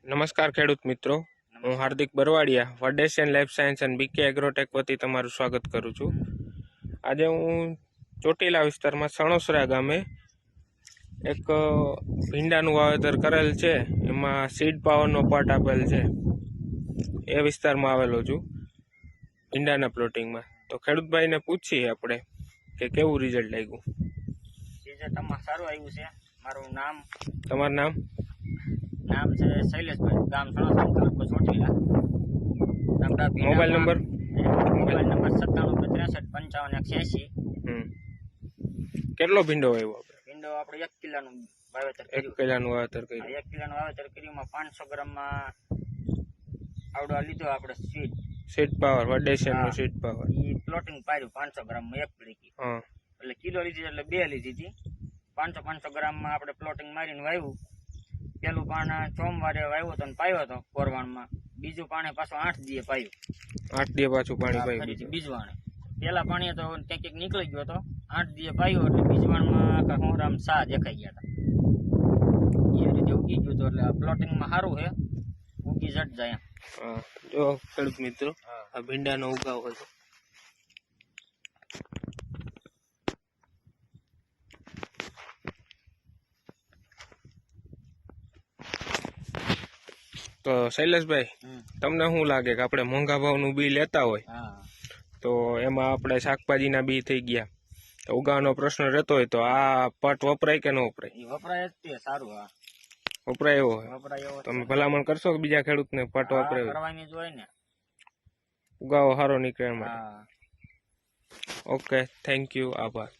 નમસ્કાર ખેડૂત મિત્રો, હું હાર્દિક બરવાડિયા વડેશિયન લાઈફ સાયન્સ અને બીકે એગ્રોટેક વતી તમારું સ્વાગત કરું છું। આજે હું ચોટીલા વિસ્તારમાં સણોસરા ગામે એક ભીંડાનું વાવેતર કરેલ છે, એમાં સીડ પાવરનો પાર્ટ આપેલ છે, એ વિસ્તારમાં આવેલો છું ભીંડાના પ્લોટિંગમાં। તો ખેડૂતભાઈને પૂછીએ આપણે કે કેવું રિઝલ્ટ લાગ્યું। રિઝલ્ટ આમાં સારું આવ્યું છે। મારું નામ તમારું નામ છે શૈલેષભાઈ, ગામ સણોસરા, તાલુકો ચોટીલા। મોબાઈલ નંબર 97 કેટલો ભીંડો આવ્યો આપણે? ભીંડો આપણે 1 કિલોનું વાવેતર 1 કિલોનું વાવેતર કર્યું। 1 કિલોનું વાવેતર કર્યું, 500 ગ્રામમાં આવડો લીધો આપણે સીડ પાવર, વડેશિયનનું સીડ પાવર, ઈ પ્લોટિંગ પાડ્યું 500 ગ્રામમાં એક પડીકી, એટલે કિલો લીધી એટલે 2 લીધી હતી। 500 ગ્રામમાં આપણે પ્લોટિંગ મારીને વાવ્યું। પેલું પાણ સોમવારે વાવ્યો હતો ને પાયો હતો કોરવાણમાં, બીજું પાણી પાછું 8 દીએ પાયું। 8 દીએ પાછું પાણી પાયું બીજવાણે। પેલા પાણી તો ક્યાંક નીકળી ગયો હતો, 8 દીએ પાયું એટલે બીજવાણમાં હોરામ સા દેખાઈ ગયા હતા, એ રીતે ઉગી ગયું હતું। એટલે પ્લોટિંગમાં સારું છે, ઉગી જટ જાય એમ। જો ખેડૂત મિત્રો, આ ભીંડાનો ઉગાવ હતો, તો શૈલેષભાઈ તમને શું લાગે કે આપણે મોંઘા ભાવનું બી લેતા હોય તો એમાં આપણે શાકભાજીના બી થઈ ગયા તો ઉગાવવાનો પ્રશ્ન રહેતો હોય તો આ પટ વપરાય કે ન વપરાય? વપરાય જ તે સારું। વપરાય એવો હોય તમે ભલામણ કરશો કે બીજા ખેડૂતને પટ વપરાય કરવાની જ હોય ને, ઉગાવો સારો નીકળે એમાં। ઓકે, થેન્ક યુ, આભાર।